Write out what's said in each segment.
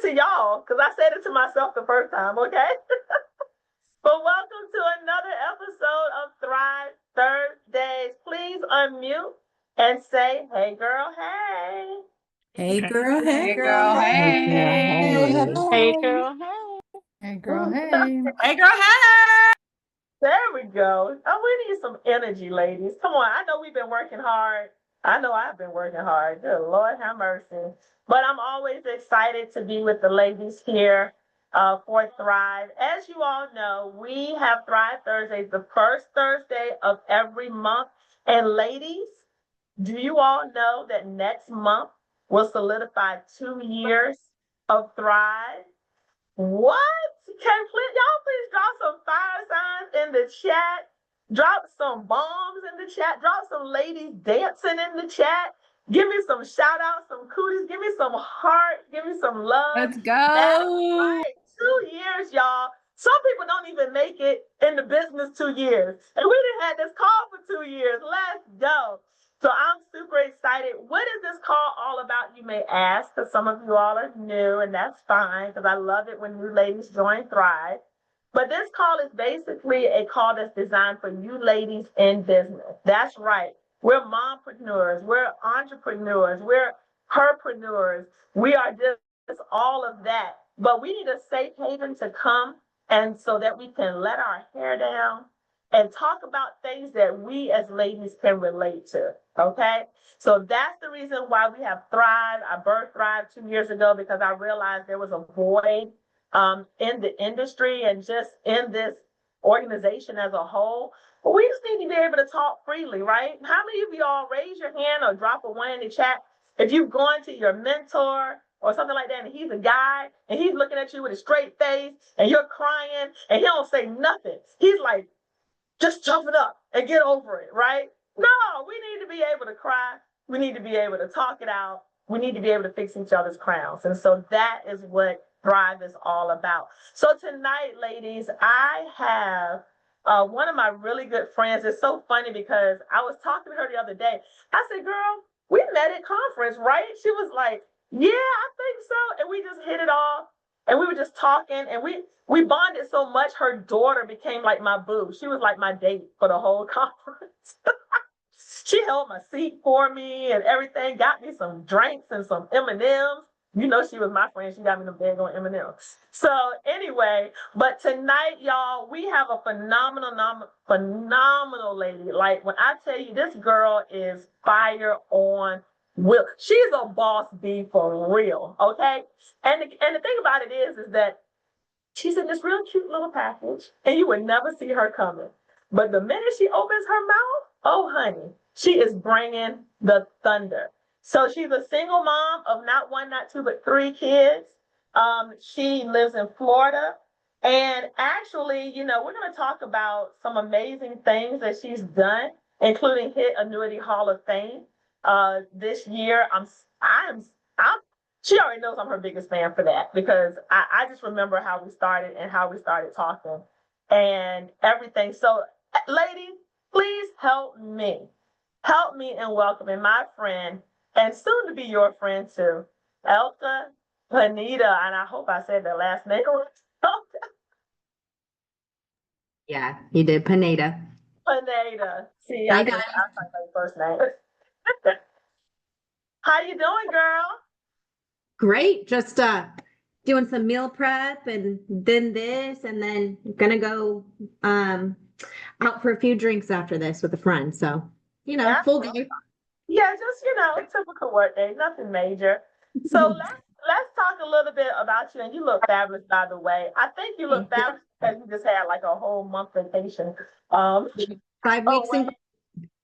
to y'all because I said it to myself the first time, okay? But welcome to another episode of Thrive Thursdays. Please unmute and say, hey, girl, hey. Hey, girl, hey. Hey, girl, hey. Hey, girl, hey. Hey, girl, hey. Hey, girl, hey. There we go. Oh, we need some energy, ladies. Come on. I know we've been working hard. I know I've been working hard. Good Lord have mercy. But I'm always excited to be with the ladies here for Thrive. As you all know, we have Thrive Thursdays, the first Thursday of every month. And ladies, do you all know that next month will solidify 2 years of Thrive? What? Y'all please drop some fire signs in the chat. Drop some bombs in the chat. Drop some ladies dancing in the chat. Give me some shout outs, some cooties. Give me some heart. Give me some love. Let's go. That's right. 2 years, y'all. Some people don't even make it in the business 2 years. And we done had this call for 2 years. Let's go. So I'm super excited. What is this call all about, you may ask, because some of you all are new, and that's fine, because I love it when new ladies join Thrive. But this call is basically a call that's designed for you ladies in business. That's right. We're mompreneurs. We're entrepreneurs. We're herpreneurs. We are just all of that. But we need a safe haven to come and so that we can let our hair down and talk about things that we as ladies can relate to, okay? So that's the reason why we have Thrive. I birthed Thrive 2 years ago because I realized there was a void in the industry and just in this organization as a whole. But we just need to be able to talk freely, right? How many of y'all raise your hand or drop a one in the chat if you've gone to your mentor or something like that, and he's a guy, and he's looking at you with a straight face, and you're crying, and he don't say nothing. He's like, just tough it up and get over it, right? No, we need to be able to cry. We need to be able to talk it out. We need to be able to fix each other's crowns. And so that is what Thrive is all about. So tonight, ladies, I have one of my really good friends. It's so funny because I was talking to her the other day. I said, girl, we met at conference, right? She was like, yeah, I think so. And we just hit it off. And we were just talking, and we bonded so much, her daughter became like my boo. She was like my date for the whole conference. She held my seat for me and everything, got me some drinks and some M&Ms. You know she was my friend. She got me the bag on M&Ms. So anyway, but tonight, y'all, we have a phenomenal lady. Like when I tell you, this girl is fire on will. She's a boss bee for real, okay? And the thing about it is that she's in this real cute little package, and you would never see her coming. But the minute she opens her mouth, oh honey, she is bringing the thunder. So she's a single mom of not one, not two, but 3 kids. She lives in Florida. And actually, you know, we're going to talk about some amazing things that she's done, including hit Annuity Hall of Fame. This year, she already knows I'm her biggest fan for that because I just remember how we started and how we started talking and everything. So, ladies, please help me in welcoming my friend and soon to be your friend too, Elke, Pineda, and I hope I said that last name. Yeah, you did, Pineda. Pineda. See, I talk about your first name. How you doing, girl? Great. Just doing some meal prep and then this, and then gonna go out for a few drinks after this with a friend. So, you know, Yeah. full day. Yeah, just, you know, typical work day, nothing major. So let's talk a little bit about you. And you look fabulous, by the way. I think you look fabulous because you just had like a whole month vacation. 5 weeks in.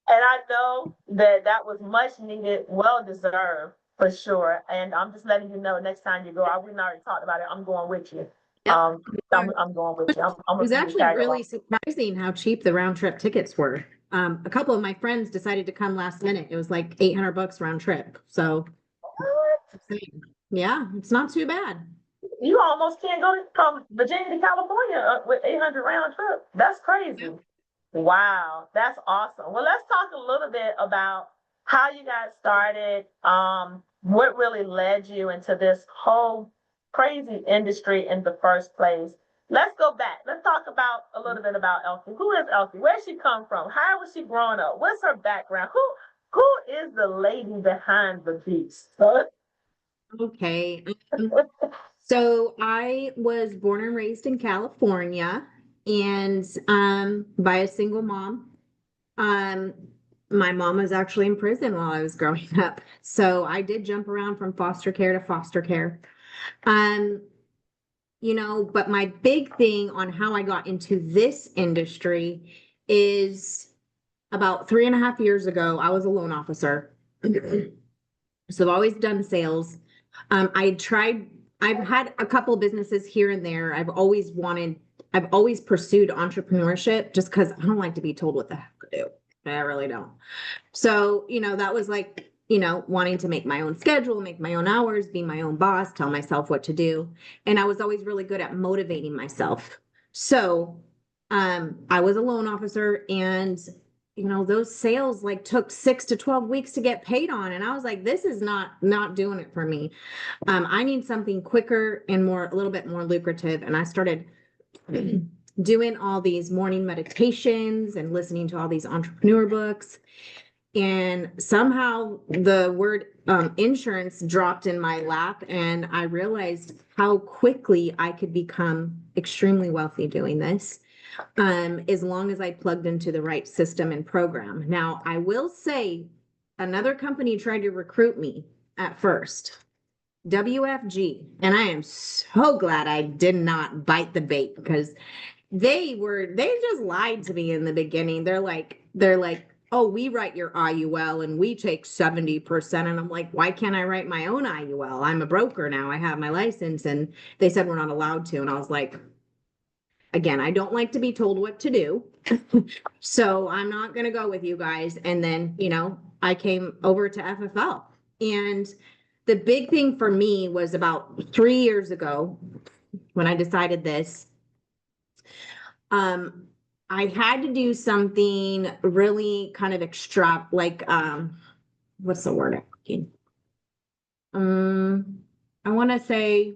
And I know that was much needed, well deserved for sure. And I'm just letting you know next time you go, we already talked about it. I'm going with you. Yep. I'm going with you. It was actually really surprising how cheap the round trip tickets were. A couple of my friends decided to come last minute. It was like $800 round trip. So yeah, it's not too bad. You almost can't go from Virginia to California with 800 round trip. That's crazy. Wow, that's awesome. Well, let's talk a little bit about how you got started, what really led you into this whole crazy industry in the first place. Let's go back. Let's talk about a little bit about Elke. Who is Elke? Where did she come from? How was she growing up? What's her background? Who is the lady behind the beast? Okay. So I was born and raised in California and by a single mom. Um my mom was actually in prison while I was growing up. So I did jump around from foster care to foster care. Um but my big thing on how I got into this industry is about 3.5 years ago, I was a loan officer. So I've always done sales. I've had a couple businesses here and there. I've always pursued entrepreneurship just because I don't like to be told what the heck to do. I really don't. So, that was like, wanting to make my own schedule, make my own hours, be my own boss, tell myself what to do. And I was always really good at motivating myself. So, I was a loan officer and those sales like took 6 to 12 weeks to get paid on. And I was like, this is not doing it for me. I need something quicker and a little bit more lucrative. And I started doing all these morning meditations and listening to all these entrepreneur books. And somehow the word insurance dropped in my lap, and I realized how quickly I could become extremely wealthy doing this, as long as I plugged into the right system and program. Now, I will say another company tried to recruit me at first, WFG, and I am so glad I did not bite the bait because they just lied to me in the beginning. They're like, oh, we write your IUL and we take 70%. And I'm like, why can't I write my own IUL? I'm a broker now. I have my license. And they said we're not allowed to. And I was like, again, I don't like to be told what to do. So I'm not going to go with you guys. And then, I came over to FFL. And the big thing for me was about 3 years ago when I decided this. I had to do something really kind of extra, like, what's the word I'm looking? I want to say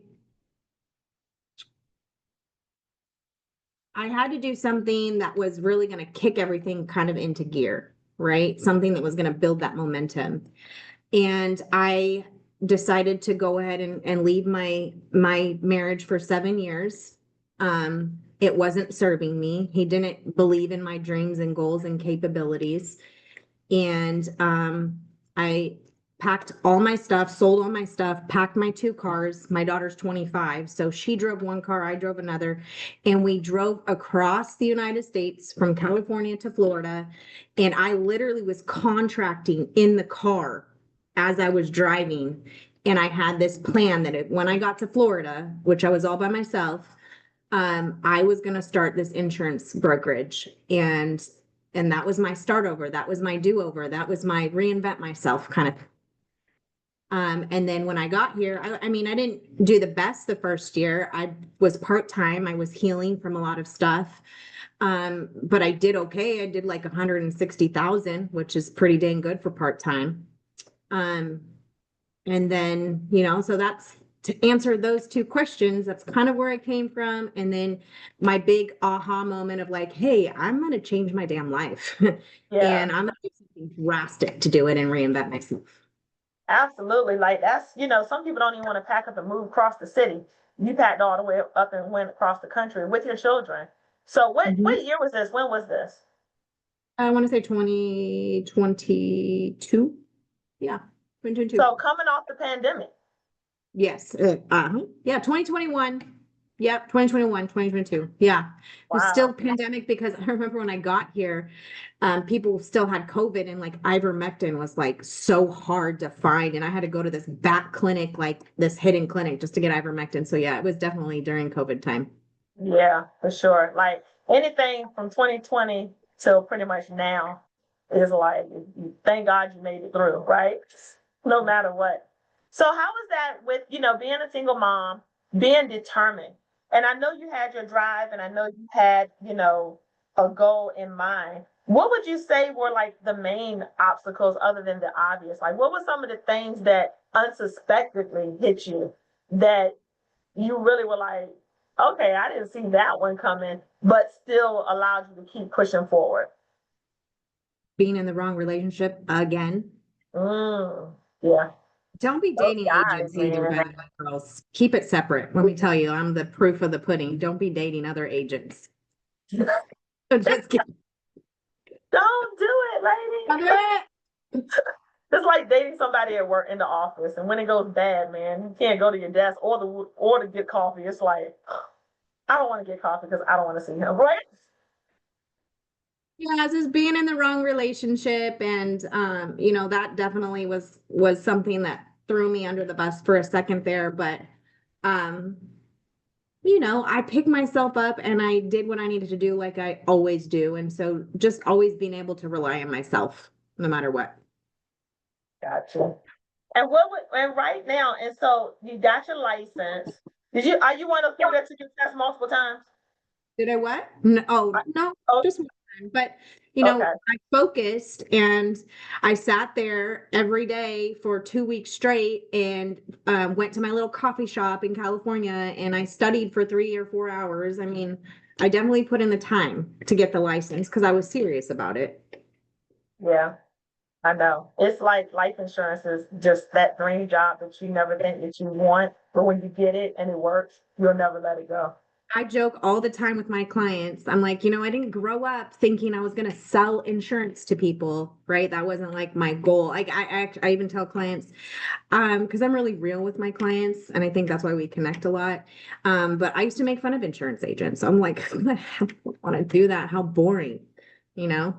I had to do something that was really going to kick everything kind of into gear, right? Something that was going to build that momentum. And I decided to go ahead and leave my marriage for 7 years. It wasn't serving me. He didn't believe in my dreams and goals and capabilities. And I packed all my stuff, sold all my stuff, packed my 2 cars. My daughter's 25, so she drove one car, I drove another, and we drove across the United States from California to Florida. And I literally was contracting in the car as I was driving. And I had this plan that when I got to Florida, which I was all by myself, I was going to start this insurance brokerage, and that was my start over. That was my do over. That was my reinvent myself kind of. And then when I got here, I mean, I didn't do the best the first year. I was part-time. I was healing from a lot of stuff. But I did okay. I did like 160,000, which is pretty dang good for part-time. And then, so that's to answer those 2 questions. That's kind of where I came from. And then my big aha moment of like, hey, I'm going to change my damn life. Yeah. And I'm going to do something drastic to do it and reinvent myself. Absolutely. Like that's, some people don't even want to pack up and move across the city. You packed all the way up and went across the country with your children. So what year was this? When was this? I want to say 2022. Yeah, 2022. So coming off the pandemic. Yes. Yeah, 2021. Yep, 2021, 2022. Yeah. It was Wow. still pandemic because I remember when I got here, people still had COVID and like ivermectin was like so hard to find. And I had to go to this back clinic, like this hidden clinic just to get ivermectin. So yeah, it was definitely during COVID time. Yeah, for sure. Like anything from 2020 till pretty much now is like, thank God you made it through, right? No matter what. So how was that with, being a single mom, being determined? And I know you had your drive and I know you had, a goal in mind. What would you say were like the main obstacles other than the obvious? Like what were some of the things that unsuspectedly hit you that you really were like, okay, I didn't see that one coming, but still allowed you to keep pushing forward? Being in the wrong relationship again. Yeah. Don't be Those dating guys, agents either, man. guys, girls. Keep it separate. Let me tell you, I'm the proof of the pudding. Don't be dating other agents. Just kidding. Don't do it, Don't lady. do it. It's like dating somebody at work in the office, and when it goes bad, man, you can't go to your desk or to get coffee. It's like, I don't want to get coffee because I don't want to see him, right? Yeah, just being in the wrong relationship, and you know, that definitely was something that threw me under the bus for a second there, but um you know, I picked myself up and I did what I needed to do like I always do, and so just always being able to rely on myself no matter what. Gotcha. And and right now, and so you got your license. Are you one of those people that took your test multiple times? Did I what? No, oh, no, Oh, just one time. But you know, okay. I focused and I sat there every day for 2 weeks straight and went to my little coffee shop in California and I studied for 3 or 4 hours. I mean, I definitely put in the time to get the license because I was serious about it. Yeah, I know. It's like life insurance is just that dream job that you never think that you want, but when you get it and it works, you'll never let it go. I joke all the time with my clients. I'm like, you know, I didn't grow up thinking I was going to sell insurance to people, right? That wasn't like my goal. Like I even tell clients, because I'm really real with my clients, and I think that's why we connect a lot. But I used to make fun of insurance agents. So I'm like, who the hell want to do that? How boring, you know?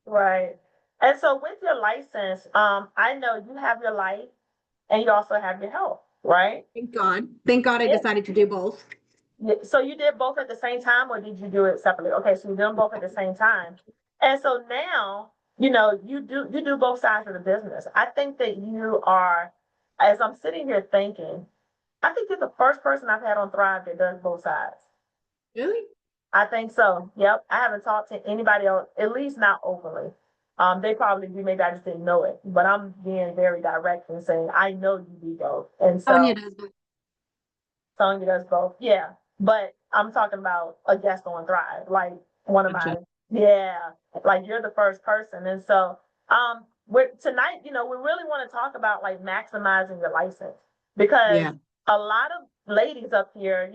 Right. And so with your license, I know you have your life and you also have your health, right? Thank God. Thank God I Yeah. decided to do both. So you did both at the same time, or did you do it separately? Okay, so you did them both at the same time. And so now, you do both sides of the business. I think that you are, as I'm sitting here thinking, I think you're the first person I've had on Thrive that does both sides. Really? I think so. Yep. I haven't talked to anybody else, at least not openly. They probably do, maybe I just didn't know it, but I'm being very direct and saying, I know you do both. And Sonia so does both. Sonya does both. Yeah. But I'm talking about a guest on Thrive, like one of Gotcha. my, yeah, like you're the first person. And so, we're tonight, we really want to talk about like maximizing your license because Yeah. a lot of ladies up here,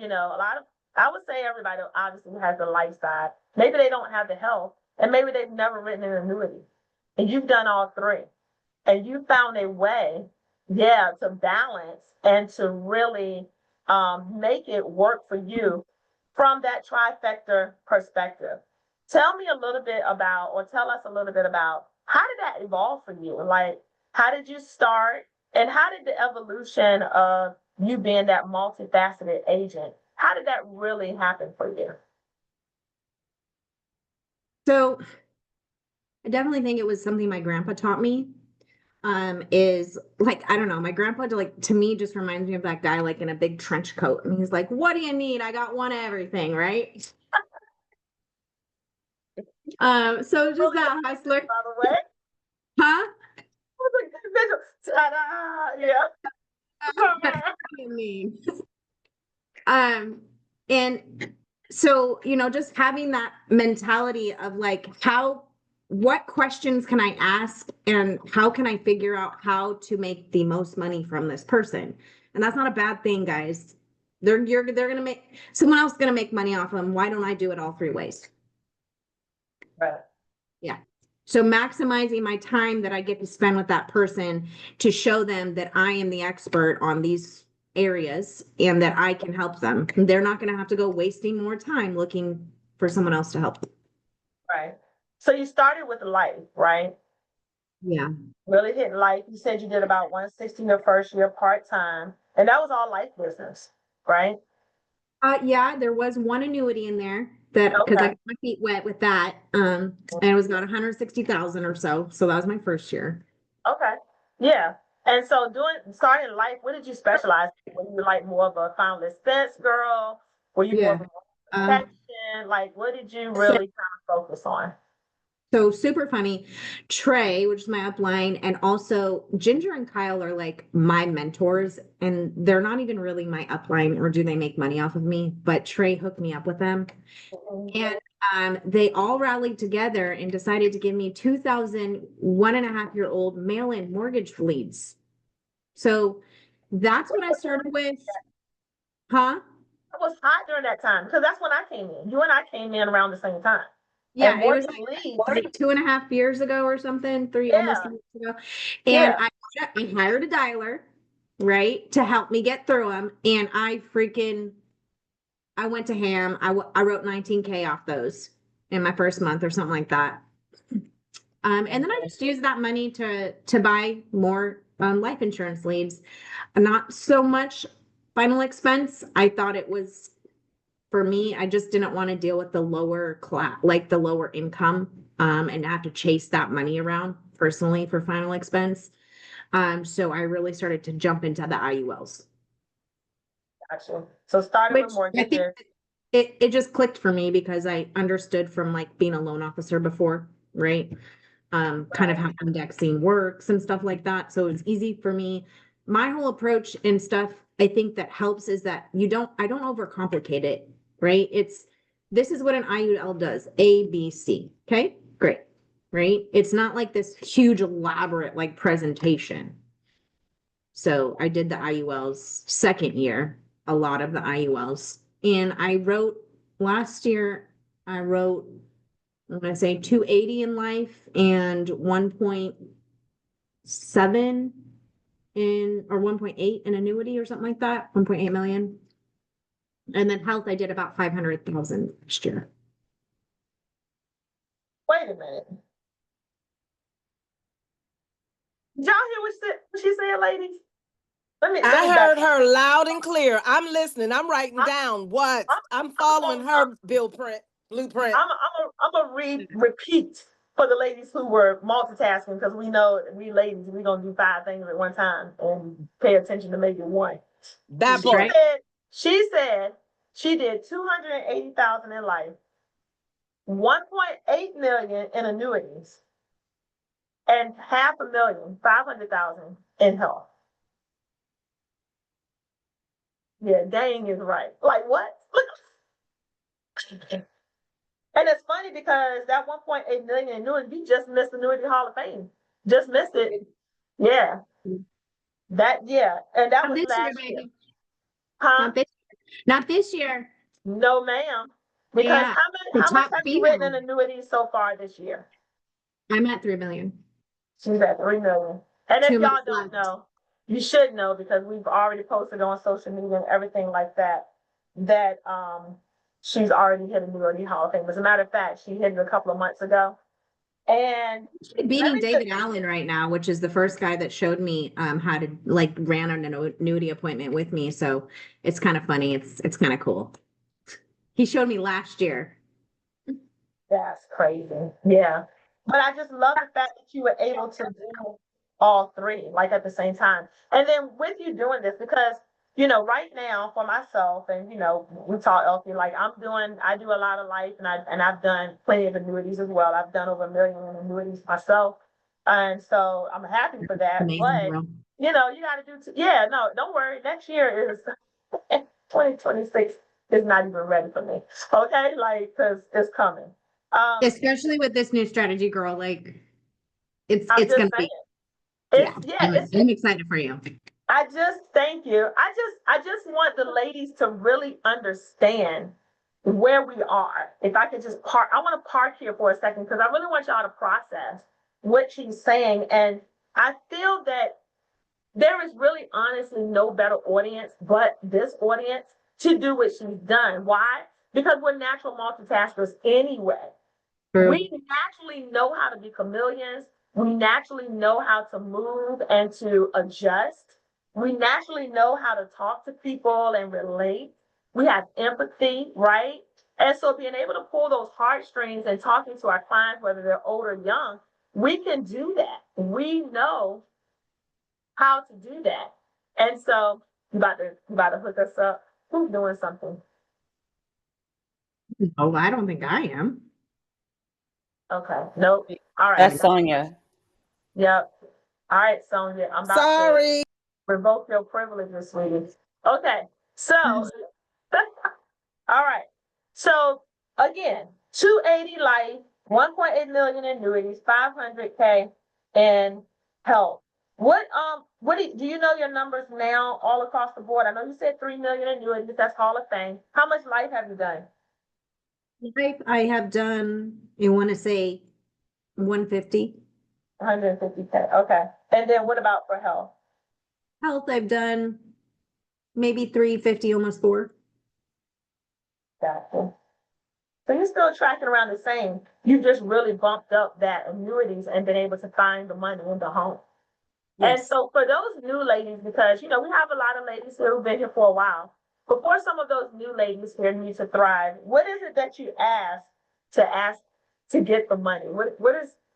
I would say everybody obviously has the life side. Maybe they don't have the health, and maybe they've never written an annuity. And you've done all three. And you found a way, yeah, to balance and to really make it work for you from that trifecta perspective. Tell me a little bit about, or tell us a little bit about, how did that evolve for you? Like, how did you start, and how did the evolution of you being that multifaceted agent, how did that really happen for you? So I definitely think it was something my grandpa taught me. Is like, I don't know, my grandpa like to me just reminds me of that guy like in a big trench coat. And he's like, what do you need? I got one of everything, right? So just Really, that hustler. by the way, Huh? ta-da, yeah. I mean, um, and so, you know, just having that mentality of like, what questions can I ask and how can I figure out how to make the most money from this person? And that's not a bad thing, guys. They're gonna make someone else gonna make money off of them. Why don't I do it all three ways? Right. Yeah. So maximizing my time that I get to spend with that person to show them that I am the expert on these areas and that I can help them. They're not going to have to go wasting more time looking for someone else to help them. Right. So you started with life, right? Yeah. Really hit life. You said you did about 160 your first year part time, and that was all life business, right? Yeah, there was one annuity in there that because I Okay. got my feet wet with that. And it was about 160,000 or so. So that was my first year. Okay. Yeah. And so starting life, what did you specialize in? Were you like more of a final expense girl? Were you more Yeah. of a Um, protection? Like, what did you so really kind of focus on? So super funny. Trey, which is my upline, and also Ginger and Kyle are like my mentors, and they're not even really my upline, or do they make money off of me? But Trey hooked me up with them. And they all rallied together and decided to give me 2,000 1.5-year-old mail-in mortgage leads. So that's what I started with. Huh? It was hot during that time because that's when I came in. You and I came in around the same time. Yeah, And it was mortgage leads. like 2.5 years ago or something, almost 3 years ago. And Yeah. I hired a dialer, right, to help me get through them. And I went to ham. I wrote 19K off those in my first month or something like that. And then I just used that money to buy more life insurance leads. Not so much final expense. I thought it was, for me, I just didn't want to deal with the lower class, like the lower income, and have to chase that money around personally for final expense. So I really started to jump into the IULs. Gotcha. So started Which with I think mortgages. it just clicked for me because I understood from like being a loan officer before, right? Kind of how indexing works and stuff like that. So it's easy for me. My whole approach and stuff, I think that helps is that I don't overcomplicate it, right? This is what an IUL does, A, B, C. Okay, great, right? It's not like this huge elaborate like presentation. So I did the IULs second year, a lot of the IULs. And last year, I wrote, I'm going to say 280 in life and 1.7 or 1.8 in annuity or something like that, 1.8 million. And then health, I did about 500,000 last year. Wait a minute. Did y'all hear what she said, ladies? I heard her loud and clear. I'm listening. I'm writing down what I'm following her blueprint. I'm gonna repeat for the ladies who were multitasking because we know we ladies we gonna do 5 things at one time and pay attention to maybe one. That part. She said she did 280,000 in life, 1.8 million in annuities, and 500,000, 500,000 in health. Yeah, dang is right. Like what? And it's funny because that 1.8 million annuity, you just missed Annuity Hall of Fame. Just missed it. Yeah. And that was last year. Huh? Not this year. No, ma'am. Because Yeah. how much have you written in annuities so far this year? I'm at 3 million. She's at 3 million. And if 2 y'all months don't left. know, you should know because we've already posted on social media and everything like that, that she's already hit Annuity Hall of Fame. As a matter of fact, she hit it a couple of months ago. And Beating David Allen right now, which is the first guy that showed me how to like ran an annuity appointment with me. So it's kind of funny. It's kind of cool. He showed me last year. that's crazy. Yeah. But I just love the fact that you were able to do all 3 like at the same time. And then with you doing this, because right now for myself, and we talk Elke, like I do a lot of life, and I've done plenty of annuities as well. I've done over 1 million in annuities myself, and so I'm happy for that. Amazing, but bro. you got to do. Yeah, no, don't worry. Next year is 2026 is not even ready for me. Okay, like because it's coming. Especially with this new strategy, girl. Like it's I'm just gonna saying. be. I'm excited for you. I just thank you. I just want the ladies to really understand where we are. If I could just park, I want to park here for a second because I really want y'all to process what she's saying. And I feel that there is really honestly no better audience but this audience to do what she's done. Why? Because we're natural multitaskers anyway. True. We naturally know how to be chameleons. We naturally know how to move and to adjust. We naturally know how to talk to people and relate. We have empathy, right? And so being able to pull those heartstrings and talking to our clients, whether they're old or young, we can do that. We know how to do that. And so you about to hook us up. Who's doing something? Oh, I don't think I am. Okay. Nope. All right. That's Sonia. Yep. All right, Sonia. I'm about to Sorry. revoke your privileges, sweetie. Okay. So, all right. So again, 280 life, 1.8 million annuities, 500K in health. What do you know your numbers now all across the board? I know you said 3 million annuities, that's Hall of Fame. How much life have you done? Life I have done, you want to say 150. 150K. Okay. And then what about for health? Health I've done maybe 350, almost 4. Gotcha. So you're still tracking around the same. You just really bumped up that annuities and been able to find the money in the home. And Yes. so for those new ladies, because we have a lot of ladies here who've been here for a while. Before some of those new ladies here need to thrive, what is it that you ask to get the money?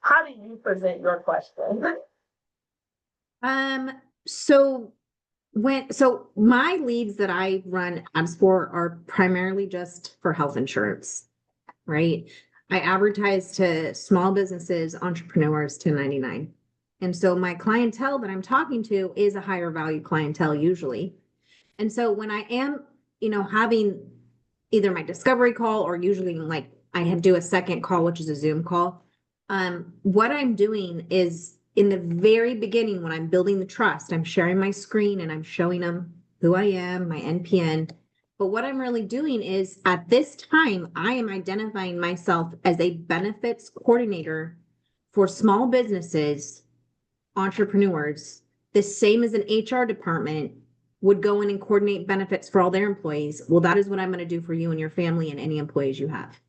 How do you present your question? So my leads that I run ads for are primarily just for health insurance, right? I advertise to small businesses, entrepreneurs, 1099. And so my clientele that I'm talking to is a higher value clientele usually. And so when I am, having either my discovery call or usually like do a second call, which is a Zoom call, what I'm doing is in the very beginning, when I'm building the trust, I'm sharing my screen and I'm showing them who I am, my NPN. But what I'm really doing is at this time, I am identifying myself as a benefits coordinator for small businesses, entrepreneurs, the same as an HR department would go in and coordinate benefits for all their employees. Well, that is what I'm going to do for you and your family and any employees you have.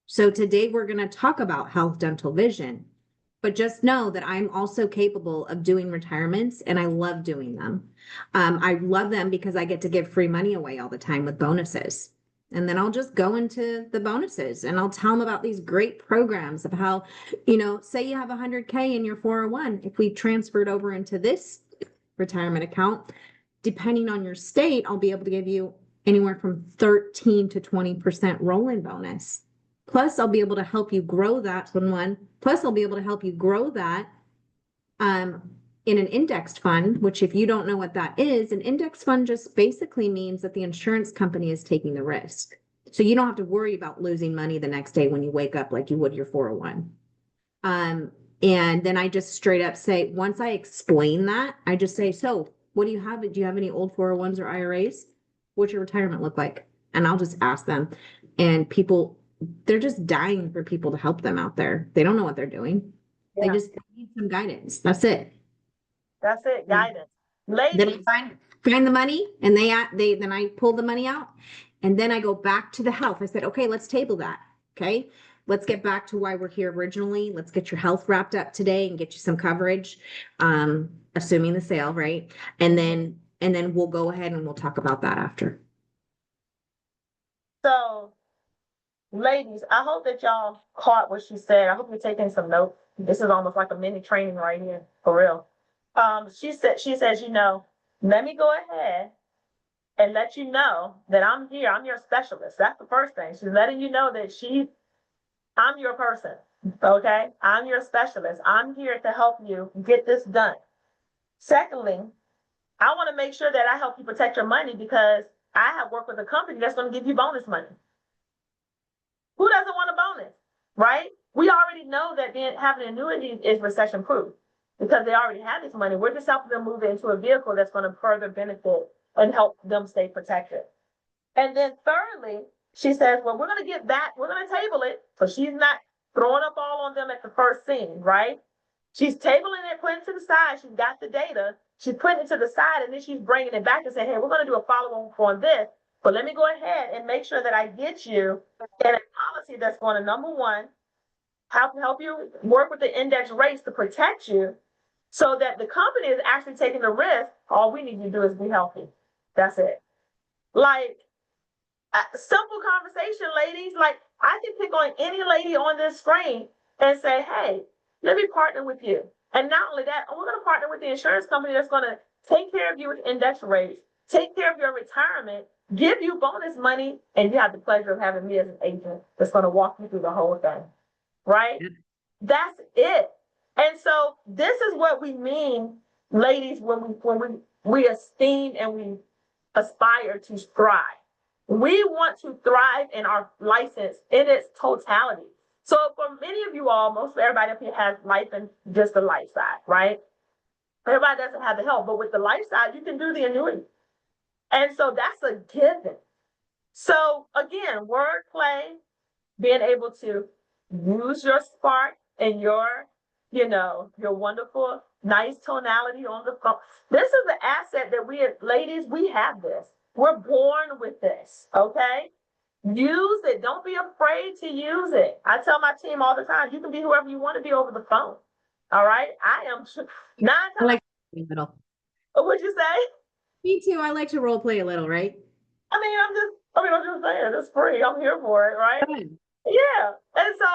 So today we're going to talk about health, dental, vision, but just know that I'm also capable of doing retirements and I love doing them. I love them because I get to give free money away all the time with bonuses. And then I'll just go into the bonuses and I'll tell them about these great programs of how, say you have 100K in your 401. If we transferred over into this retirement account, depending on your state, I'll be able to give you anywhere from 13 to 20% roll-in bonus. Plus, I'll be able to help you grow that Plus, I'll be able to help you grow that in an indexed fund, which if you don't know what that is, an index fund just basically means that the insurance company is taking the risk. So you don't have to worry about losing money the next day when you wake up like you would your 401. And then I just straight up say, once I explain that, I just say, so what do you have? Do you have any old 401s or IRAs? What's your retirement look like? And I'll just ask them. And they're just dying for people to help them out there. They don't know what they're doing. Yeah. They just need some guidance. That's it. That's it, guidance. Ladies. Then I find the money and then I pull the money out and then I go back to the health. I said, okay, let's table that. Okay. Let's get back to why we're here originally. Let's get your health wrapped up today and get you some coverage. Assuming the sale, right? And then we'll go ahead and we'll talk about that after. So, ladies, I hope that y'all caught what she said. I hope you're taking some notes. This is almost like a mini training right here, for real. She says, let me go ahead and let you know that I'm here. I'm your specialist. That's the first thing. She's letting you know that I'm your person. Okay. I'm your specialist. I'm here to help you get this done. Secondly, I want to make sure that I help you protect your money because I have worked with a company that's going to give you bonus money. Who doesn't want a bonus, right? We already know that having annuities is recession proof because they already have this money. We're just helping them move it into a vehicle that's going to further benefit and help them stay protected. And then thirdly, she says, well, we're going to get that. We're going to table it. So she's not throwing up all on them at the first scene, right? She's tabling it, putting it to the side. She's got the data. She's putting it to the side, and then she's bringing it back and saying, hey, we're going to do a follow-up on this. But let me go ahead and make sure that I get you in a policy that's going to, number one, help you work with the index rates to protect you so that the company is actually taking the risk. All we need you to do is be healthy. That's it. Like, simple conversation, ladies. Like, I can pick on any lady on this screen and say, hey, let me partner with you. And not only that, we're going to partner with the insurance company that's going to take care of you with index rates, take care of your retirement, give you bonus money, and you have the pleasure of having me as an agent that's going to walk you through the whole thing. right? Yep. That's it. And so this is what we mean, ladies, when we esteem and we aspire to thrive. We want to thrive in our license in its totality. So for many of you all, most of everybody up here has life and just the life side, right? Everybody doesn't have the health, but with the life side, you can do the annuity. And so that's a given. So again, wordplay, being able to use your spark and your, your wonderful, nice tonality on the phone. This is the asset that we, ladies, we have this. We're born with this, okay? Use it. Don't be afraid to use it. I tell my team all the time, you can be whoever you want to be over the phone. All right? I am 9 I times. like a little. What'd you say? Me too. I like to role play a little, right? I'm just saying, it's free. I'm here for it, right? Good. Yeah. And so,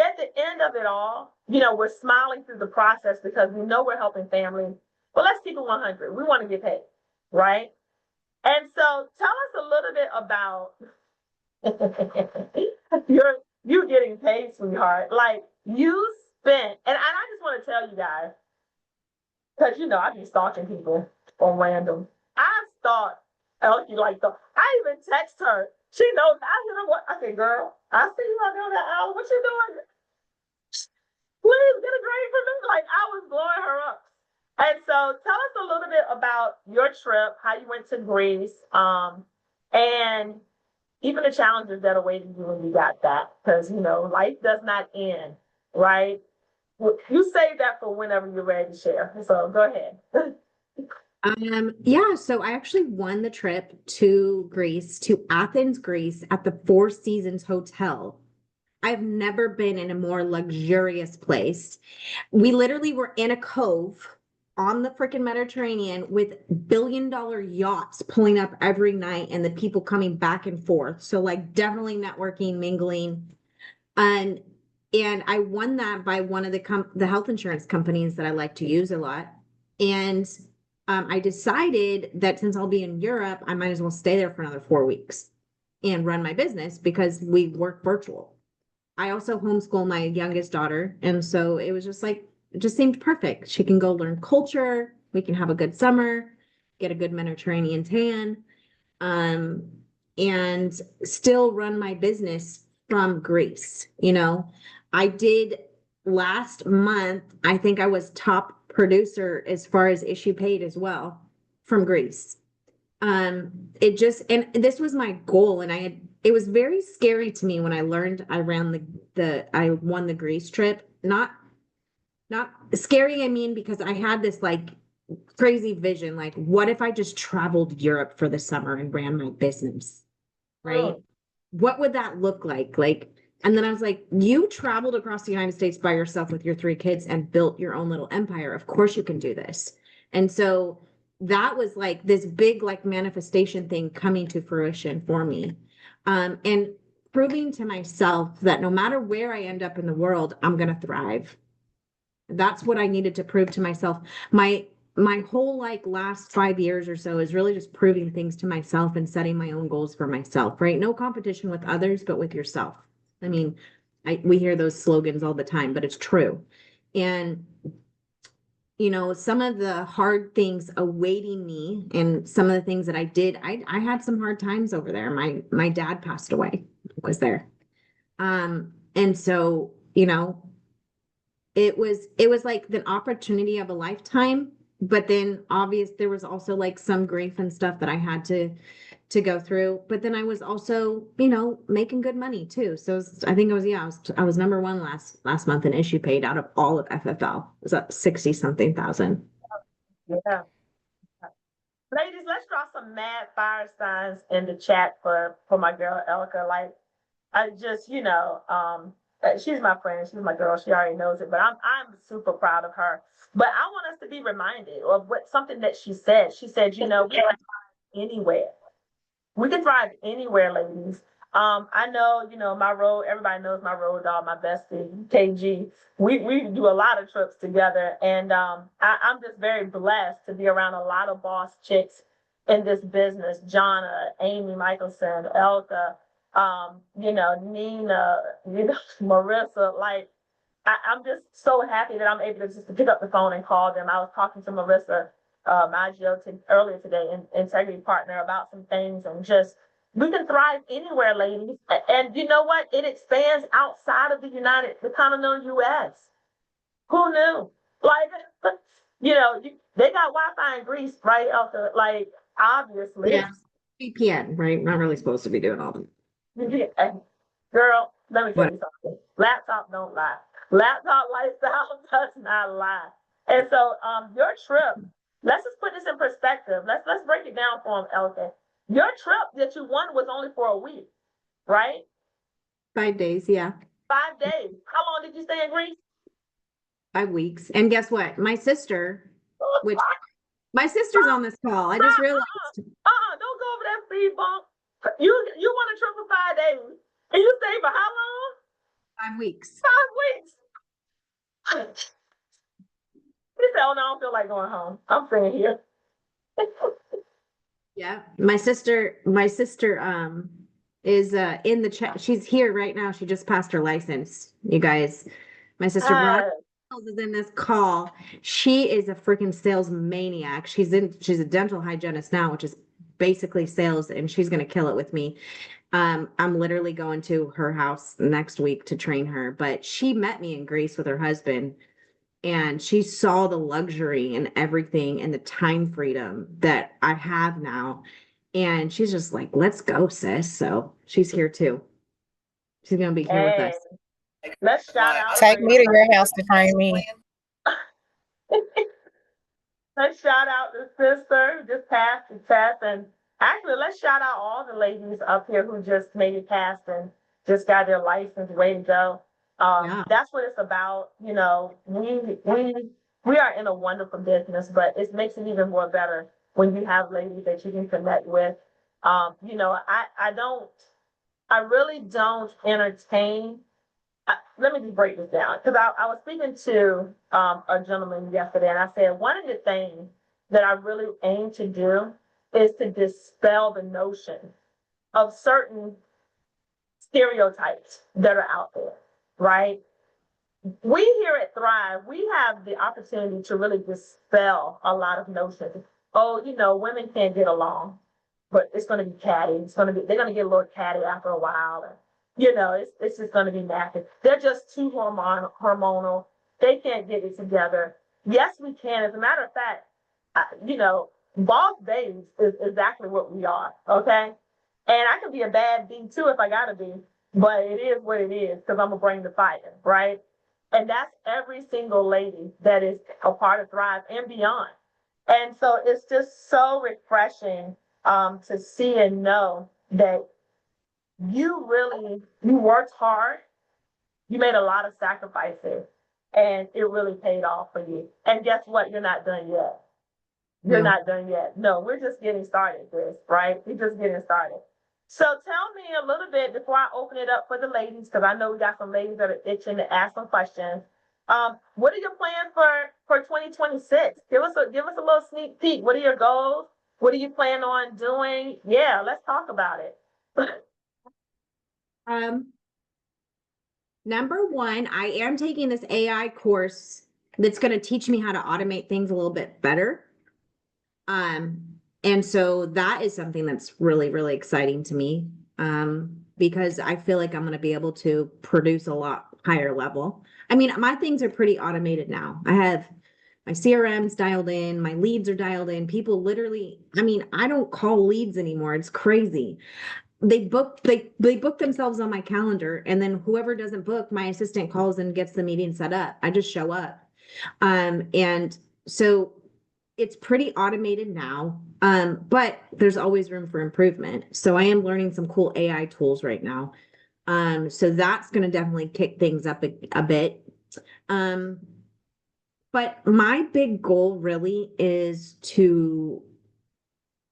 at the end of it all, we're smiling through the process because we know we're helping families. But let's keep it 100. We want to get paid, right? And so tell us a little bit about you getting paid, sweetheart. Like you spent, and I just want to tell you guys, because I be stalking people on random. I stalked Elke I even text her. She knows I said, girl, I see you out there on that hour. What you doing? Please get a drink for me. Like I was blowing her up. And so tell us a little bit about your trip, how you went to Greece, and even the challenges that awaited you when you got back. Because, life does not end, right? You save that for whenever you're ready to share. So go ahead. Yeah, so I actually won the trip to Greece, to Athens, Greece, at the Four Seasons Hotel. I've never been in a more luxurious place. We literally were in a cove on the freaking Mediterranean with billion-dollar yachts pulling up every night and the people coming back and forth. So like definitely networking, mingling. And I won that by one of the health insurance companies that I like to use a lot. And I decided that since I'll be in Europe, I might as well stay there for another 4 weeks and run my business because we work virtual. I also homeschool my youngest daughter. And so it was just like, it just seemed perfect. She can go learn culture. We can have a good summer, get a good Mediterranean tan, and still run my business from Greece. I did last month, I think I was top producer as far as issue paid as well from Greece. And this was my goal, and it was very scary to me when I learned I won the Greece trip. Not scary, I mean, because I had this like crazy vision, like what if I just traveled Europe for the summer and ran my business, right? Oh. What would that look like? And then I was like, you traveled across the United States by yourself with your 3 kids and built your own little empire. Of course you can do this. And so that was like this big like manifestation thing coming to fruition for me. And proving to myself that no matter where I end up in the world, I'm going to thrive. That's what I needed to prove to myself. My whole like last 5 years or so is really just proving things to myself and setting my own goals for myself, right? No competition with others, but with yourself. I mean, we hear those slogans all the time, but it's true. And some of the hard things awaiting me and some of the things that I did, I had some hard times over there. My dad passed away, was there. And so, it was like the opportunity of a lifetime, but then there was also like some grief and stuff that I had to go through. But then I was also, making good money too. So I think I was number 1 last month in issue paid out of all of FFL. It was up 60 something thousand. Yeah. Ladies, let's draw some mad fire signs in the chat for my girl Elke. Like I just, she's my friend, she's my girl, she already knows it, but I'm super proud of her. But I want us to be reminded of something that she said. She said, we can thrive anywhere. We can thrive anywhere, ladies. I know, my road, everybody knows my road dog, my bestie, KG. We do a lot of trips together, and I'm just very blessed to be around a lot of boss chicks in this business. Jonna, Amy Michelson, Elke, Nina, Marissa, like, I'm just so happy that I'm able to just pick up the phone and call them. I was talking to Marissa Maggio earlier today, integrity partner, about some things, and just we can thrive anywhere, ladies. And you know what? It expands outside of the continental U.S. Who knew? Like, they got Wi-Fi in Greece, right? Elke? Like, obviously. Yeah. VPN, right? Not really supposed to be doing all that. Girl, let me tell you something. Laptop don't lie. Laptop lifestyle does not lie. And so, your trip, let's just put this in perspective. Let's break it down for him, Elke. Your trip that you won was only for a week, right? 5 days, yeah. 5 days. How long did you stay in Greece? 5 weeks. And guess what? My sister's on this call. I just realized. Don't go over that speed bump. You won a trip for 5 days. And you stayed for how long? 5 weeks. 5 weeks. He said, "Oh no, I don't feel like going home. I'm staying here." Yeah. My sister is in the chat. She's here right now. She just passed her license. You guys, my sister Veronica is in this call. She is a freaking sales maniac. She's a dental hygienist now, which is basically sales, and she's gonna kill it with me. I'm literally going to her house next week to train her, but she met me in Greece with her husband, and she saw the luxury and everything and the time freedom that I have now. And she's just like, "Let's go, sis." So she's here too. She's gonna be here with us. Let's shout out. Take me to your house to find me. Let's shout out the sister who just passed the test, and actually, let's shout out all the ladies up here who just made it past and just got their license. Way to go! That's what it's about. We are in a wonderful business, but it makes it even more better when you have ladies that you can connect with. I really don't entertain. Let me just break this down, because I was speaking to a gentleman yesterday, and I said one of the things that I really aim to do is to dispel the notion of certain stereotypes that are out there, right? We here at Thrive, we have the opportunity to really dispel a lot of notions. Oh, women can't get along, but it's going to be catty. They're going to get a little catty after a while. And, it's just going to be nasty. They're just too hormonal. They can't get it together. Yes, we can. As a matter of fact, boss babes is exactly what we are. Okay. And I can be a bad bee too if I gotta be, but it is what it is, because I'm gonna bring the fire, right? And that's every single lady that is a part of Thrive and beyond. And so it's just so refreshing to see and know that you worked hard, you made a lot of sacrifices, and it really paid off for you. And guess what? You're not done yet. You're not done yet. No, we're just getting started, Chris, right? We're just getting started. So tell me a little bit before I open it up for the ladies, because I know we got some ladies that are itching to ask some questions. What are your plans for 2026? Give us a little sneak peek. What are your goals? What are you planning on doing? Yeah, let's talk about it. Number one, I am taking this AI course that's going to teach me how to automate things a little bit better. And so that is something that's really, really exciting to me, because I feel like I'm going to be able to produce a lot higher level. I mean, my things are pretty automated now. I have my CRMs dialed in, my leads are dialed in. People literally, I don't call leads anymore. It's crazy. They book themselves on my calendar, and then whoever doesn't book, my assistant calls and gets the meeting set up. I just show up. And so it's pretty automated now, but there's always room for improvement. So I am learning some cool AI tools right now. So that's going to definitely kick things up a bit. But my big goal really is to,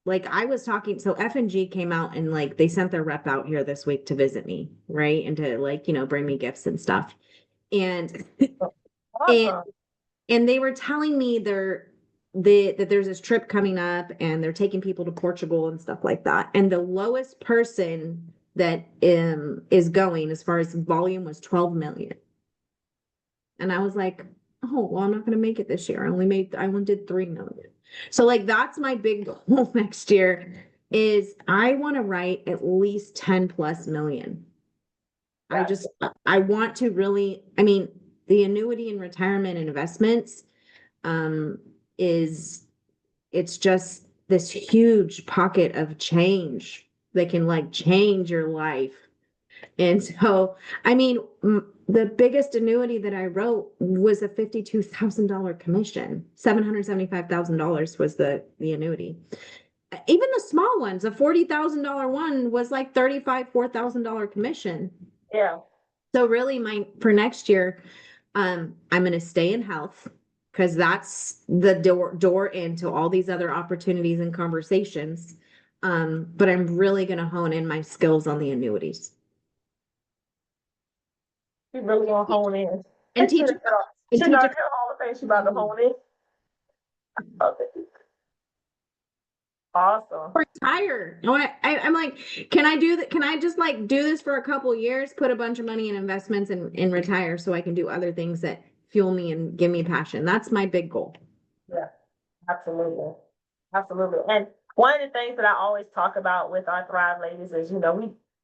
like, I was talking, so F&G came out and they sent their rep out here this week to visit me, right? And to bring me gifts and stuff. And Awesome. and they were telling me that there's this trip coming up and they're taking people to Portugal and stuff like that. And the lowest person that is going as far as volume was 12 million. And I was like, oh, well, I'm not going to make it this year. I only did 3 million. So like, that's my big goal next year is I want to write at least 10 plus million. I want to really, I mean, the annuity and retirement and investments, it's just this huge pocket of change that can like change your life. And so, I mean, the biggest annuity that I wrote was a $52,000 commission. $775,000 was the annuity. Even the small ones, a $40,000 one was like $4,000 commission. Yeah. So really for next year, I'm going to stay in health because that's the door into all these other opportunities and conversations. But I'm really going to hone in my skills on the annuities. You really gonna hone in. And teach She's not here all the things she's about to hone in. Okay. Awesome. Retire. I'm like, can I do that? Can I just like do this for a couple years, put a bunch of money in investments and retire so I can do other things that fuel me and give me passion? That's my big goal. Yeah, absolutely. Absolutely. And one of the things that I always talk about with our Thrive ladies is,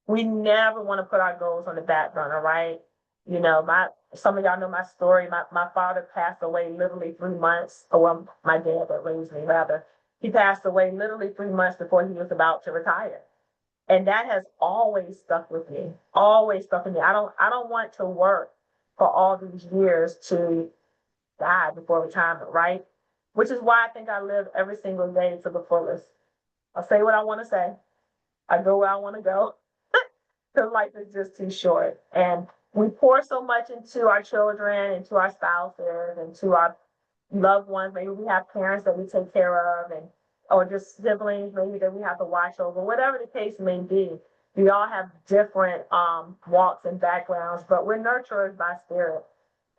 we never want to put our goals on the back burner, right? Some of y'all know my story. My father passed away literally 3 months, or well, my dad that raised me rather. He passed away literally 3 months before he was about to retire. And that has always stuck with me. Always stuck with me. I don't want to work for all these years to die before retirement, right? Which is why I think I live every single day to the fullest. I say what I want to say. I go where I want to go. Because life is just too short. And we pour so much into our children, into our spouses, into our loved ones. Maybe we have parents that we take care of, or just siblings maybe that we have to watch over. Whatever the case may be, we all have different walks and backgrounds, but we're nurturers by spirit.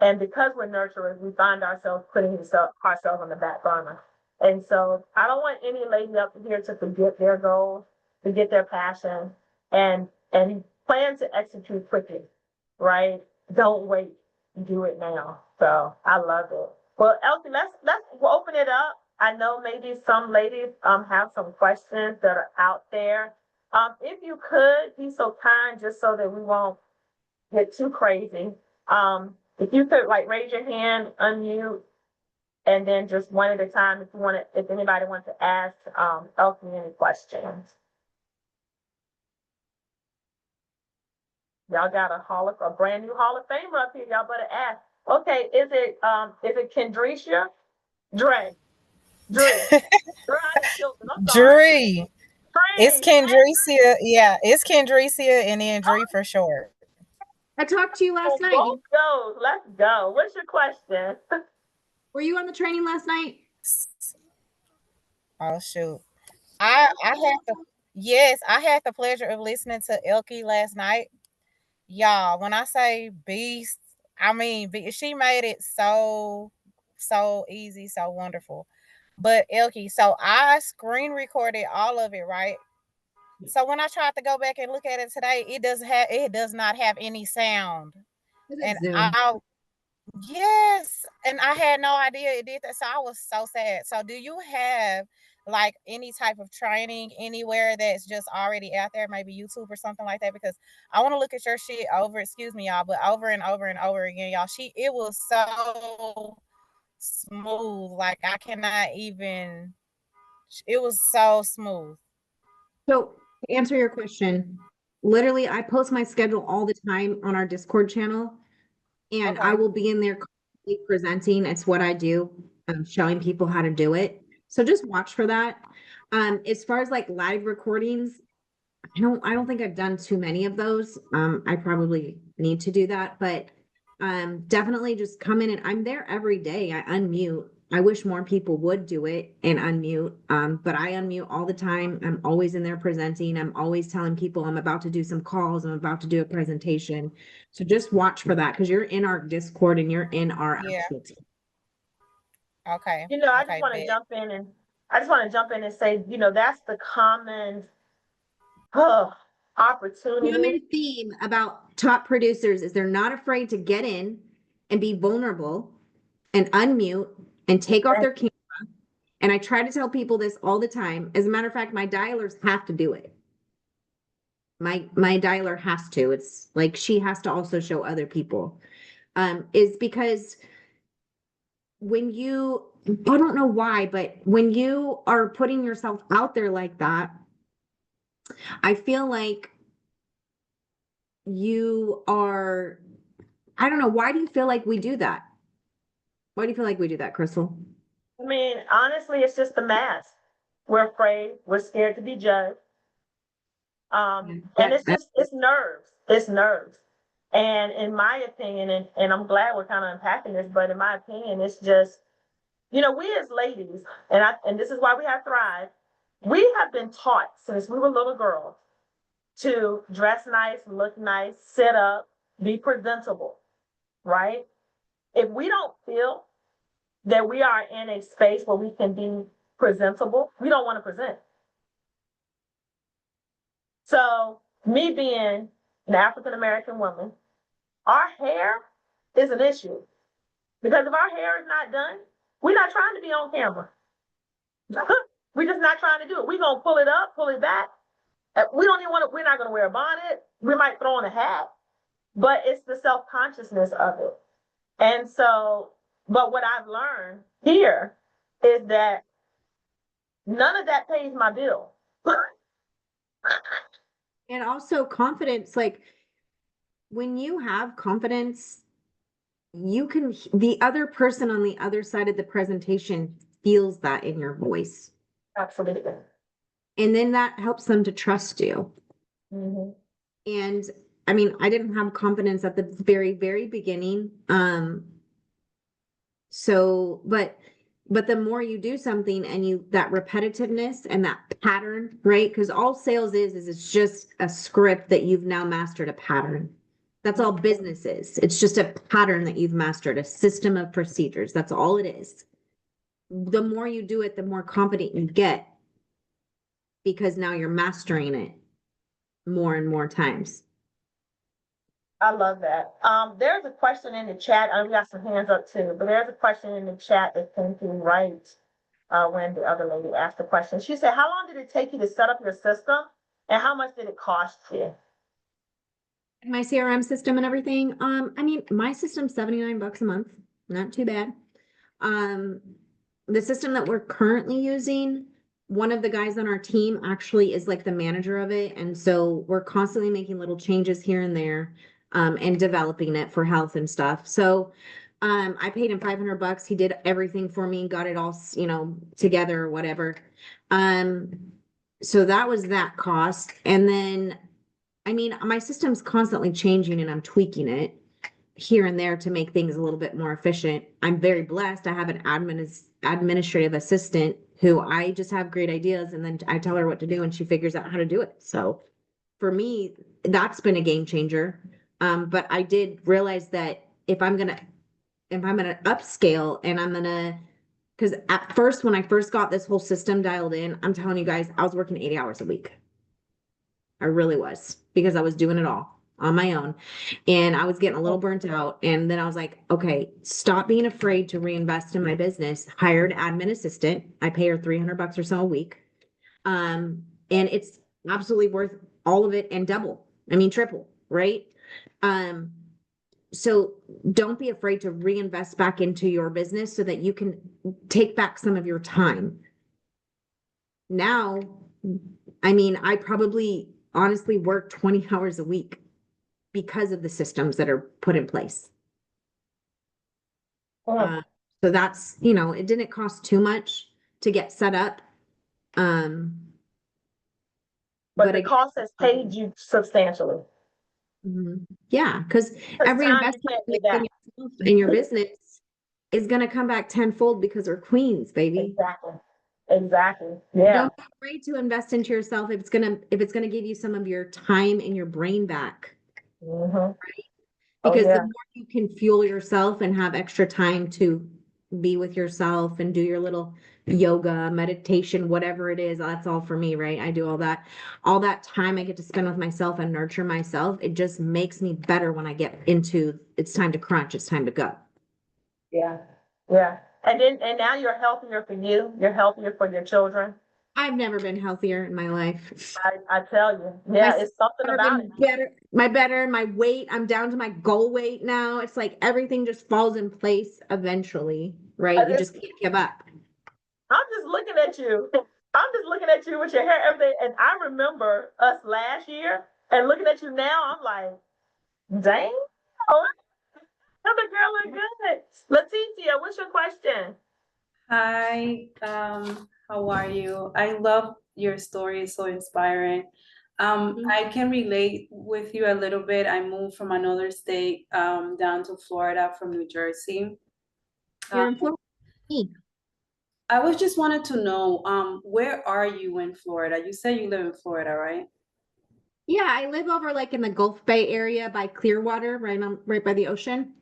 And because we're nurturers, we find ourselves putting ourselves on the back burner. And so I don't want any lady up here to forget their goals, forget their passion, and plan to execute quickly, right? Don't wait. Do it now. So I love it. Well, Elke, let's open it up. I know maybe some ladies have some questions that are out there. If you could be so kind, just so that we won't get too crazy. If you could like raise your hand, unmute, and then just one at a time if anybody wants to ask Elke any questions. Y'all got a brand new Hall of Famer up here. Y'all better ask. Okay, is it Kendricia? Dre. Dree. It's Kendricia. Yeah, it's Kendricia and then Dree for short. I talked to you last night. Let's go. What's your question? Were you on the training last night? Oh shoot. I had the pleasure of listening to Elke last night. Y'all, when I say beast, I mean she made it so easy, so wonderful. But Elke, so I screen recorded all of it, right? So when I tried to go back and look at it today, it does not have any sound. And yes, and I had no idea it did that. So I was so sad. So do you have like any type of training anywhere that's just already out there, maybe YouTube or something like that? Because I want to look at your shit over, excuse me, y'all, but over and over and over again, y'all. It was so smooth. Like I cannot even, it was so smooth. So to answer your question, literally I post my schedule all the time on our Discord channel, and I will be in there presenting. It's what I do. I'm showing people how to do it. So just watch for that. As far as like live recordings, I don't think I've done too many of those. I probably need to do that, but definitely just come in, and I'm there every day. I unmute. I wish more people would do it and unmute. But I unmute all the time. I'm always in there presenting. I'm always telling people I'm about to do some calls. I'm about to do a presentation. So just watch for that, because you're in our Discord and you're in our actual team. Okay. I just want to jump in and say, that's the common opportunity. Common theme about top producers is they're not afraid to get in and be vulnerable and unmute and take off their camera. And I try to tell people this all the time. As a matter of fact, my dialers have to do it. My dialer has to. It's like she has to also show other people. Is because when you, I don't know why, but when you are putting yourself out there like that, I feel like you are, I don't know, why do you feel like we do that? Why do you feel like we do that, Crystal? I mean, honestly, it's just the mask. We're afraid. We're scared to be judged. And it's nerves. It's nerves. And in my opinion, and I'm glad we're kind of unpacking this, but in my opinion, it's just, we as ladies, and this is why we have Thrive, we have been taught since we were little girls to dress nice, look nice, sit up, be presentable, right? If we don't feel that we are in a space where we can be presentable, we don't want to present. So me being an African-American woman, our hair is an issue. Because if our hair is not done, we're not trying to be on camera. We're just not trying to do it. We're going to pull it up, pull it back. We don't even want to, we're not going to wear a bonnet. We might throw on a hat, but it's the self-consciousness of it. And so, but what I've learned here is that none of that pays my bill. And also confidence, like when you have confidence, you can, the other person on the other side of the presentation feels that in your voice. Absolutely. And then that helps them to trust you. Mm-hmm. And I mean, I didn't have confidence at the very, very beginning. So, but the more you do something and you, that repetitiveness and that pattern, right? Because all sales is it's just a script that you've now mastered a pattern. That's all business is. It's just a pattern that you've mastered, a system of procedures. That's all it is. The more you do it, the more confident you get because now you're mastering it more and more times. I love that. There's a question in the chat. We got some hands up too, but there's a question in the chat that came through right when the other lady asked the question. She said, how long did it take you to set up your system and how much did it cost you? My CRM system and everything. I mean, my system's $79 a month. Not too bad. The system that we're currently using, one of the guys on our team actually is like the manager of it. And so we're constantly making little changes here and there, and developing it for health and stuff. So, I paid him $500. He did everything for me, got it all, together or whatever. So that was that cost. And then, I mean, my system's constantly changing and I'm tweaking it here and there to make things a little bit more efficient. I'm very blessed. I have an administrative assistant who I just have great ideas and then I tell her what to do and she figures out how to do it. So for me, that's been a game changer. But I did realize that if I'm gonna upscale and because at first, when I first got this whole system dialed in, I'm telling you guys, I was working 80 hours a week. I really was, because I was doing it all on my own and I was getting a little burnt out. And then I was like, okay, stop being afraid to reinvest in my business. Hired admin assistant. I pay her $300 or so a week. And it's absolutely worth all of it and triple, right? So don't be afraid to reinvest back into your business so that you can take back some of your time. Now, I mean, I probably honestly work 20 hours a week because of the systems that are put in place. So that's, it didn't cost too much to get set up. But the cost has paid you substantially. Yeah, because every investment in your business is going to come back tenfold because we're queens, baby. Exactly. Yeah. Don't be afraid to invest into yourself if it's gonna give you some of your time and your brain back. Right? Because the more you can fuel yourself and have extra time to be with yourself and do your little yoga, meditation, whatever it is, that's all for me, right? I do all that time I get to spend with myself and nurture myself. It just makes me better when I get into it's time to crunch, it's time to go. Yeah. Yeah. And now you're healthier for you. You're healthier for your children. I've never been healthier in my life. I tell you. Yeah, My it's something never about been it. better, my weight, I'm down to my goal weight now. It's like everything just falls in place eventually, right? You It's, just can't give up. I'm just looking at you. I'm just looking at you with your hair, everything. And I remember us last year and looking at you now, I'm like, dang, oh, the girl look good. Leticia, what's your question? Hi, how are you? I love your story, it's so inspiring. I can relate with you a little bit. I moved from another state down to Florida from New Jersey. You're in Florida. I was just wanted to know, where are you in Florida? You said you live in Florida, right? Yeah, I live over like in the Gulf Bay area by Clearwater, right by the ocean.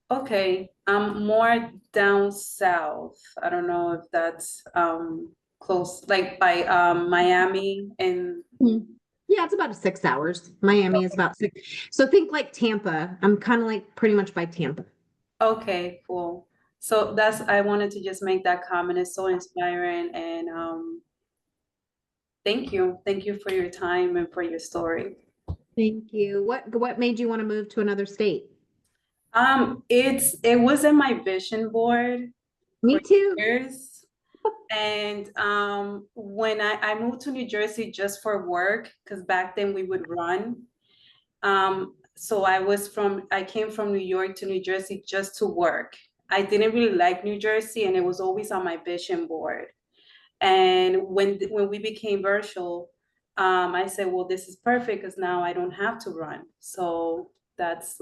Okay, I'm more down south. I don't know if that's close, like by Miami and Yeah, it's about 6 hours. Miami is about 6. So think like Tampa. I'm kind of like pretty much by Tampa. okay, cool. So that's I wanted to just make that comment. It's so inspiring and thank you. Thank you for your time and for your story. Thank you. What made you want to move to another state? It was in my vision board Me for too. years. And when I moved to New Jersey just for work, because back then we would run. So I came from New York to New Jersey just to work. I didn't really like New Jersey, and it was always on my vision board. And when we became virtual, I said, well, this is perfect because now I don't have to run. So that's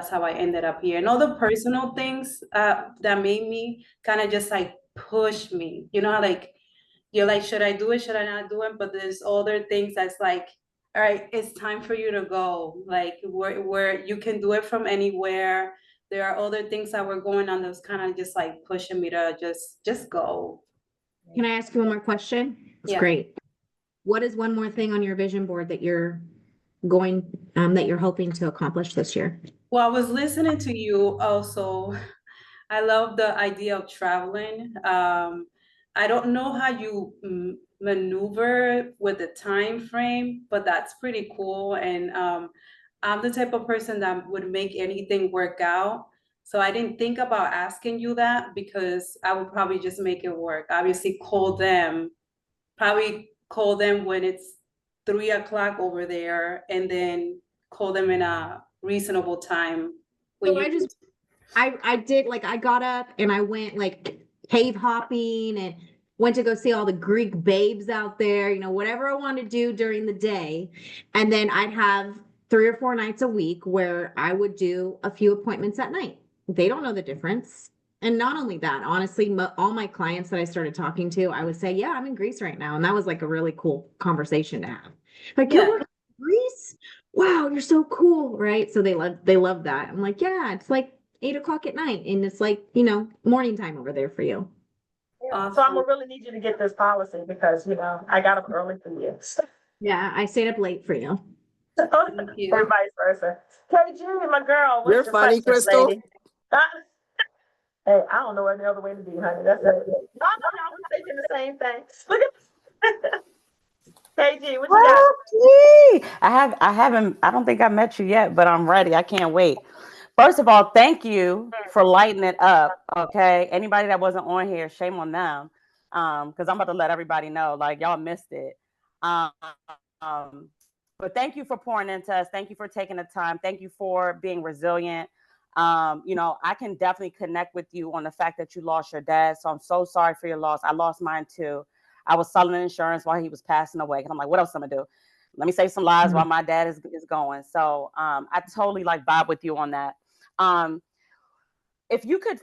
how I ended up here. And all the personal things that made me kind of just like push me. You know how like you're like, should I do it? Should I not do it? But there's other things that's like, all right, it's time for you to go. Like where you can do it from anywhere. There are other things that were going on that was kind of just like pushing me to just go. Can I ask you one more question? It's Yeah. great. What is one more thing on your vision board that you're that you're hoping to accomplish this year? Well, I was listening to you also. I love the idea of traveling. I don't know how you maneuver with the time frame, but that's pretty cool. And I'm the type of person that would make anything work out. So I didn't think about asking you that because I would probably just make it work. Obviously, probably call them when it's 3 o'clock over there, and then call them in a reasonable time when So I did like I got up and I went like cave hopping and went to go see all the Greek babes out there, whatever I wanted to do during the day. And then I'd have 3 or 4 nights a week where I would do a few appointments at night. They don't know the difference. And not only that, honestly, all my clients that I started talking to, I would say, yeah, I'm in Greece right now. And that was like a really cool conversation to have. Like, you're working in Greece? Wow, you're so cool, right? So they love that. I'm like, yeah, it's like 8 o'clock at night, and it's like, morning time over there for you. So I'm gonna really need you to get this policy because I got up early for you. Yeah, I stayed up late for you. Thank you. Or vice versa. KG, my girl, what's You're your funny, question, Crystal. lady? Hey, I don't know any other way to be, honey. That's it. I know y'all was thinking the same thing. Look at KG, what you got? Yay! I don't think I met you yet, but I'm ready. I can't wait. First of all, thank you for lighting it up. Okay. Anybody that wasn't on here, shame on them. Because I'm about to let everybody know, like y'all missed it. But thank you for pouring into us. Thank you for taking the time. Thank you for being resilient. I can definitely connect with you on the fact that you lost your dad. So I'm so sorry for your loss. I lost mine too. I was selling insurance while he was passing away. And I'm like, what else am I gonna do? Let me save some lives while my dad is going. So I totally like vibe with you on that. If you could,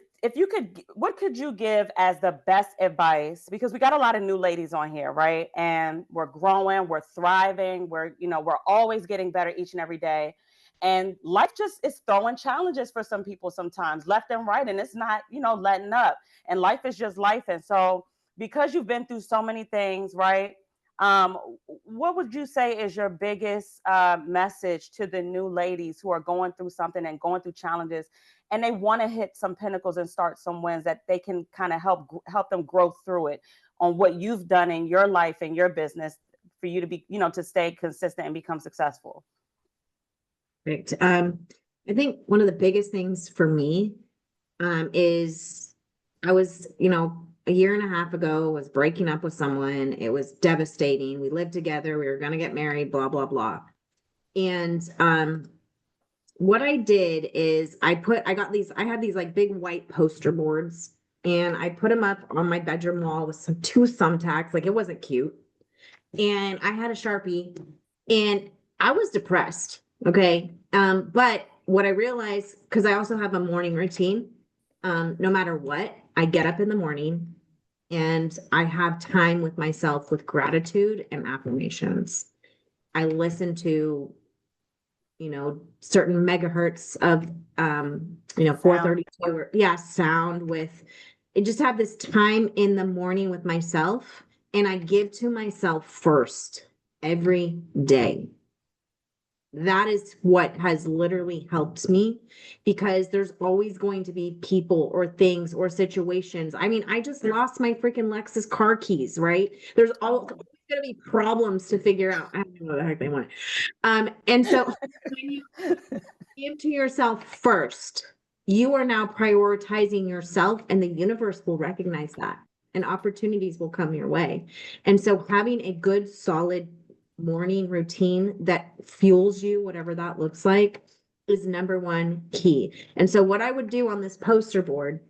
what could you give as the best advice? Because we got a lot of new ladies on here, right? And we're growing, we're thriving, we're always getting better each and every day. And life just is throwing challenges for some people sometimes, left and right. And it's not, letting up. And life is just life. And so because you've been through so many things, right? What would you say is your biggest message to the new ladies who are going through something and going through challenges, and they want to hit some pinnacles and start some wins that they can kind of help them grow through it, on what you've done in your life and your business for you to be, to stay consistent and become successful? Perfect. I think one of the biggest things for me is I was, a year and a half ago was breaking up with someone. It was devastating. We lived together. We were going to get married, blah, blah, blah. And what I did is I had these like big white poster boards, and I put them up on my bedroom wall with two thumbtacks. Like, it wasn't cute. And I had a Sharpie, and I was depressed. Okay. But what I realized, because I also have a morning routine, no matter what, I get up in the morning and I have time with myself with gratitude and affirmations. I listen to, certain megahertz of, 432 or sound with, I just have this time in the morning with myself, and I give to myself first every day. That is what has literally helped me, because there's always going to be people or things or situations. I mean, I just lost my freaking Lexus car keys, right? There's always going to be problems to figure out. I don't know what the heck they want. And so when you give to yourself first, you are now prioritizing yourself, and the universe will recognize that, and opportunities will come your way. And so having a good, solid morning routine that fuels you, whatever that looks like, is number one key. And so what I would do on this poster board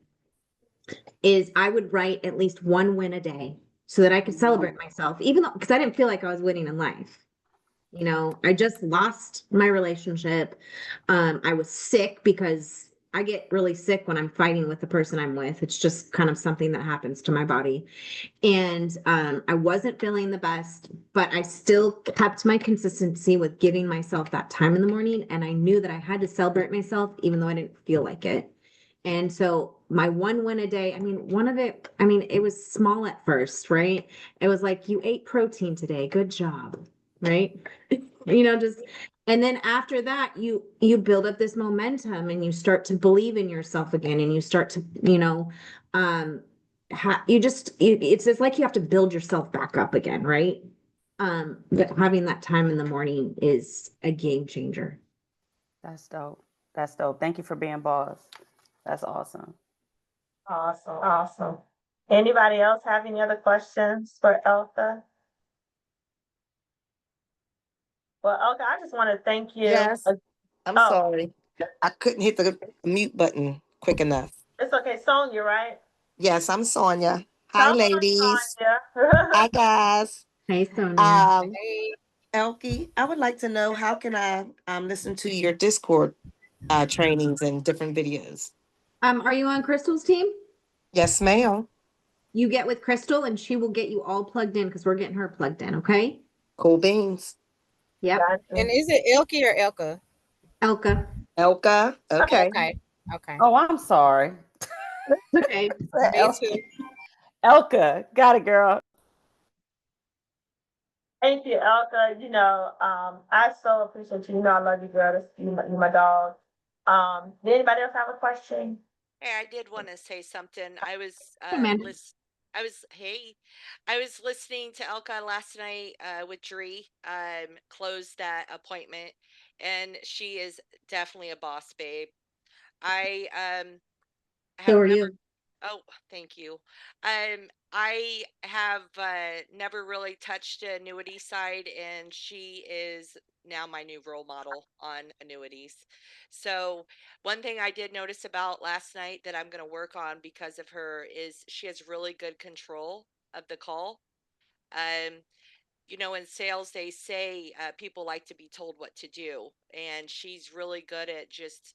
is I would write at least one win a day so that I could celebrate myself, even though, because I didn't feel like I was winning in life. I just lost my relationship. I was sick, because I get really sick when I'm fighting with the person I'm with. It's just kind of something that happens to my body. And I wasn't feeling the best, but I still kept my consistency with giving myself that time in the morning. And I knew that I had to celebrate myself, even though I didn't feel like it. And so my one win a day, it was small at first, right? It was like, you ate protein today. Good job. Right. And then after that, you build up this momentum, and you start to believe in yourself again, and you start to, it's just like you have to build yourself back up again. Right. But having that time in the morning is a game changer. That's dope. That's dope. Thank you for being boss. That's awesome. Awesome. Anybody else have any other questions for Elke? Well, Elke, I just want to thank you. Yes. I'm sorry. I couldn't hit the mute button quick enough. It's okay. Sonia, right? Yes, I'm Sonia. Hi, ladies. Sonia. Hi, guys. Hey, Sonia. Hey. Elke, I would like to know, how can I listen to your Discord trainings and different videos? Are you on Crystal's team? Yes, ma'am. You get with Crystal, and she will get you all plugged in, because we're getting her plugged in. Okay. Cool beans. Yep. And is it Elke or Elke? Elke. Elke. Okay. Okay. Oh, I'm sorry. Okay. Me too. Elke, got it, girl. Thank you, Elke. I so appreciate you. I love you, girl. You're my dog. Did anybody else have a question? Hey, I did want to say something. I was Amanda. I was listening to Elke last night with Dree, close that appointment, and she is definitely a boss babe. I So have are never you. Oh, thank you. I have never really touched the annuity side, and she is now my new role model on annuities. So, one thing I did notice about last night that I'm going to work on because of her is she has really good control of the call. Um, in sales, they say people like to be told what to do, and she's really good at just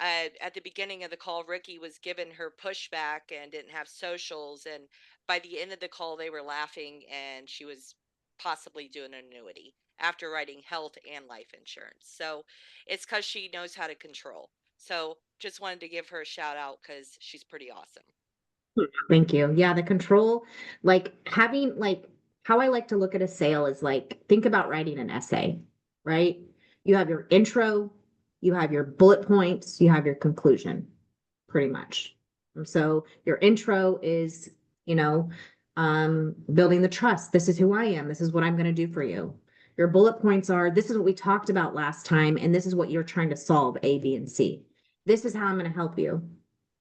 at the beginning of the call, Ricky was giving her pushback and didn't have socials. And by the end of the call, they were laughing, and she was possibly doing an annuity after writing health and life insurance. So it's because she knows how to control. So just wanted to give her a shout out because she's pretty awesome. Thank you. Yeah, the control, like having like how I like to look at a sale is like think about writing an essay, right? You have your intro, you have your bullet points, you have your conclusion, pretty much. And so your intro is, you know, building the trust. This is who I am. This is what I'm going to do for you. Your bullet points are this is what we talked about last time, and this is what you're trying to solve, A, B, and C. This is how I'm going to help you,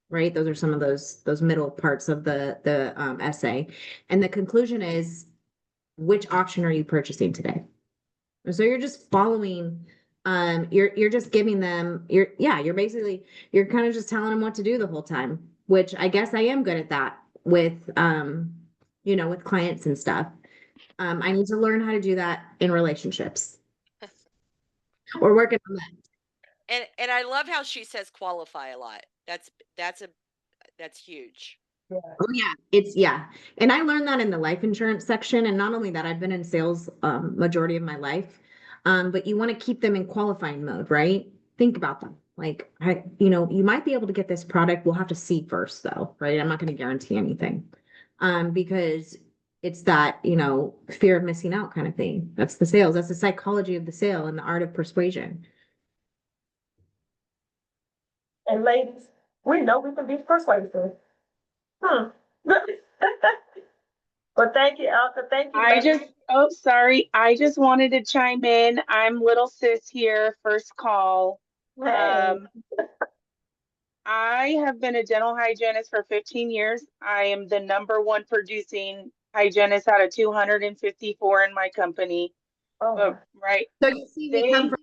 right? Those are some of those middle parts of the essay. And the conclusion is, which option are you purchasing today? And so you're just following, you're just giving them, you're basically, you're kind of just telling them what to do the whole time, which I guess I am good at that with, with clients and stuff. I need to learn how to do that in relationships. We're working on that. And I love how she says qualify a lot. That's huge. Oh yeah, and I learned that in the life insurance section. And not only that, I've been in sales majority of my life. But you want to keep them in qualifying mode, right? Think about them. Like you might be able to get this product. We'll have to see first though, right? I'm not going to guarantee anything. Because it's that, fear of missing out kind of thing. That's the sales. That's the psychology of the sale and the art of persuasion. And ladies, we know we can be persuasive. Well, thank you, Elke. Thank you. Sorry. I just wanted to chime in. I'm little sis here, first call. Hey. I have been a dental hygienist for 15 years. I am the #1 producing hygienist out of 254 in my company. Oh. Right. So you see, we come from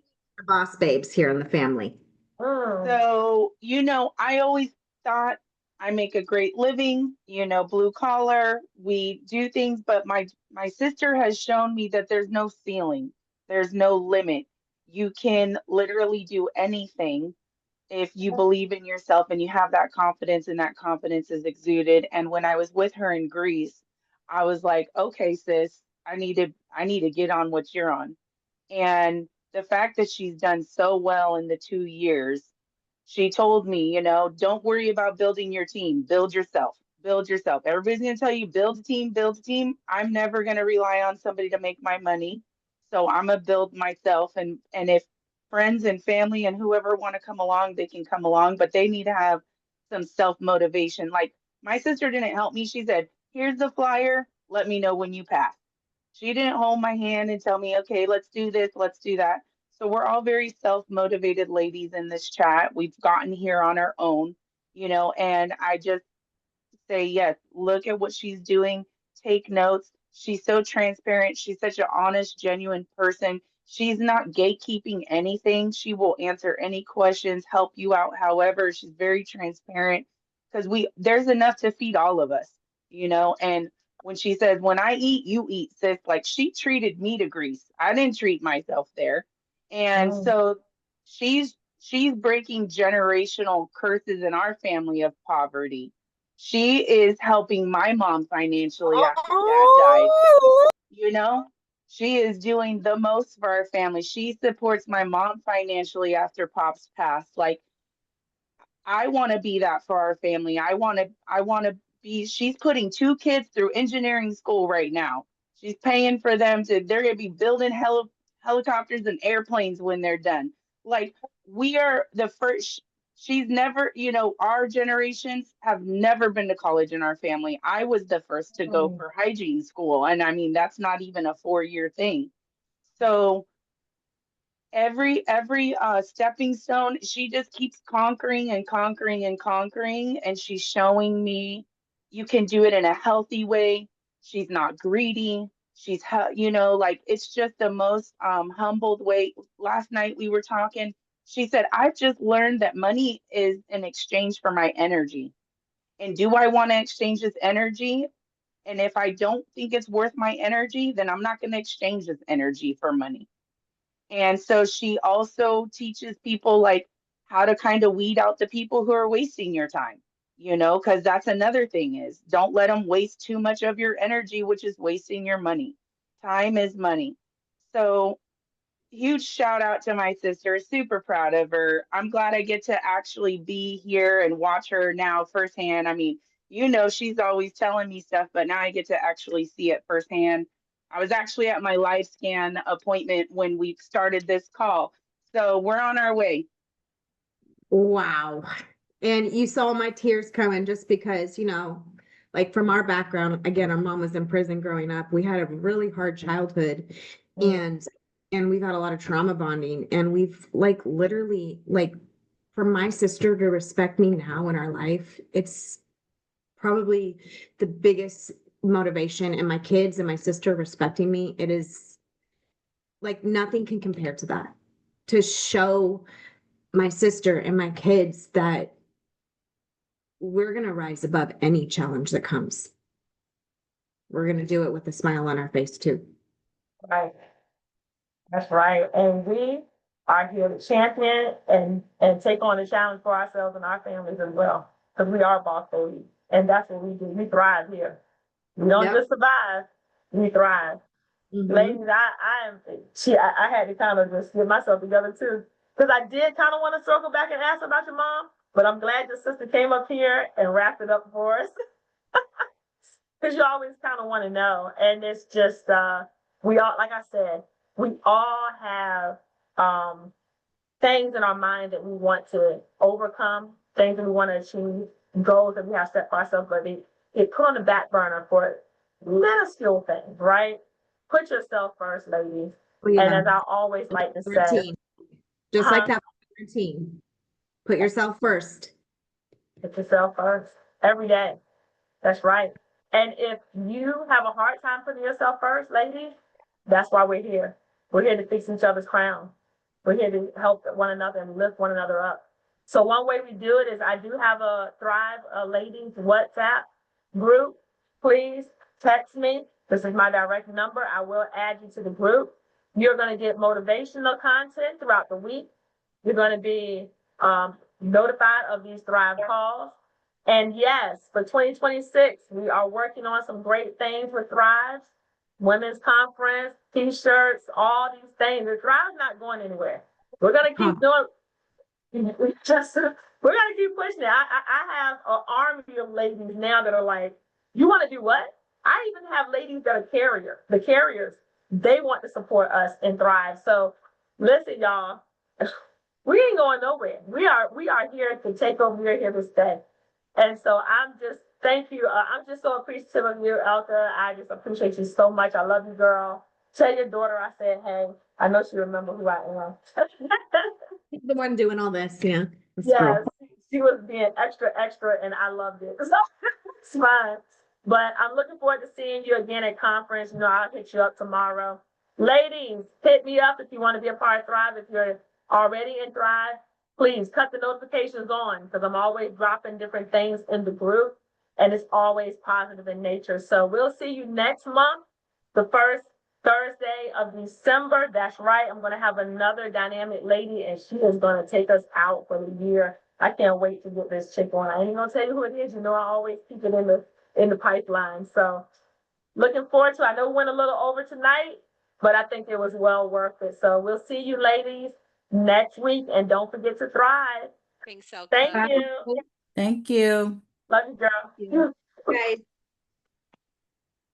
boss babes here in the family. So, I always thought I make a great living, blue collar, we do things, but my sister has shown me that there's no ceiling. There's no limit. You can literally do anything if you believe in yourself and you have that confidence, and that confidence is exuded. And when I was with her in Greece, I was like, okay, sis, I need to get on what you're on. And the fact that she's done so well in the 2 years, she told me, don't worry about building your team. Build yourself. Build yourself. Everybody's going to tell you, build a team, build a team. I'm never going to rely on somebody to make my money. So I'm going to build myself. And if friends and family and whoever want to come along, they can come along, but they need to have some self-motivation. Like my sister didn't help me. She said, here's the flyer. Let me know when you pass. She didn't hold my hand and tell me, okay, let's do this, let's do that. So we're all very self-motivated ladies in this chat. We've gotten here on our own, and I just say, yes, look at what she's doing, take notes. She's so transparent. She's such an honest, genuine person. She's not gatekeeping anything. She will answer any questions, help you out. However, she's very transparent because there's enough to feed all of us, and when she says, when I eat, you eat, sis, like she treated me to Greece. I didn't treat myself there. And so she's breaking generational curses in our family of poverty. She is helping my mom financially after dad died. She is doing the most for our family. She supports my mom financially after Pop's passed. Like, I want to be that for our family. I want to be, she's putting 2 kids through engineering school right now. She's paying for them they're going to be building helicopters and airplanes when they're done. Like, we are the first, she's never, our generations have never been to college in our family. I was the first to go for hygiene school. And I mean, that's not even a 4-year thing. So every stepping stone, she just keeps conquering and conquering and conquering, and she's showing me you can do it in a healthy way. She's not greedy. She's like, it's just the most humbled way. Last night we were talking, she said, I've just learned that money is in exchange for my energy, and do I want to exchange this energy? And if I don't think it's worth my energy, then I'm not going to exchange this energy for money. And so she also teaches people like how to kind of weed out the people who are wasting your time, because that's another thing is don't let them waste too much of your energy, which is wasting your money. Time is money. So huge shout out to my sister. Super proud of her. I'm glad I get to actually be here and watch her now firsthand. I mean, you know, she's always telling me stuff, but now I get to actually see it firsthand. I was actually at my live scan appointment when we started this call. So we're on our way. Wow. And you saw my tears coming just because, you know, like from our background, again, our mom was in prison growing up. We had a really hard childhood and we've had a lot of trauma bonding. And we've like literally like for my sister to respect me now in our life, it's probably the biggest motivation. And my kids and my sister respecting me, it is like nothing can compare to that. To show my sister and my kids that we're going to rise above any challenge that comes. We're going to do it with a smile on our face too. Right. That's right. And we are here to champion and take on the challenge for ourselves and our families as well. Because we are boss babies. And that's what we do. We thrive here. We don't just survive, we thrive. Ladies, I had to kind of just get myself together too. Because I did kind of want to circle back and ask about your mom, but I'm glad your sister came up here and wrapped it up for us. Because you always kind of want to know. And it's just, we all, like I said, we all have things in our mind that we want to overcome, things that we want to achieve, goals that we have set for ourselves, but it put on the back burner for minuscule things, right? Put yourself first, ladies. And as I always like to say, just like that routine, put yourself first. Put yourself first every day. That's right. And if you have a hard time putting yourself first, ladies, that's why we're here. We're here to fix each other's crown. We're here to help one another and lift one another up. So one way we do it is I do have a Thrive Ladies WhatsApp group. Please text me. This is my direct number. I will add you to the group. You're going to get motivational content throughout the week. You're going to be notified of these Thrive calls. And yes, for 2026, we are working on some great things with Thrive. Women's conference, t-shirts, all these things. The Thrive's not going anywhere. We're going to keep doing we're gonna keep pushing it. I have an army of ladies now that are like, you want to do what? I even have ladies that are the carriers, they want to support us and Thrive. So listen, y'all, we ain't going nowhere. We are here to take over. We're here to stay. And so thank you. I'm just so appreciative of you, Elke. I just appreciate you so much. I love you, girl. Tell your daughter I said, hey, I know she remember who I am. The one doing all this, yeah. Yes, she was being extra, and I loved it. So it's fine. But I'm looking forward to seeing you again at conference. You know, I'll hit you up tomorrow. Ladies, hit me up if you want to be a part of Thrive. If you're already in Thrive, please cut the notifications on because I'm always dropping different things in the group and it's always positive in nature. So we'll see you next month, the first Thursday of December. That's right. I'm going to have another dynamic lady and she is going to take us out for the year. I can't wait to get this chick on. I ain't going to tell you who it is. You know, I always keep it in the pipeline. So looking forward to it. I know we went a little over tonight, but I think it was well worth it. So we'll see you ladies next week and don't forget to thrive. Thanks, Elke. Thank you. Thank you. Love you, girl. Guys.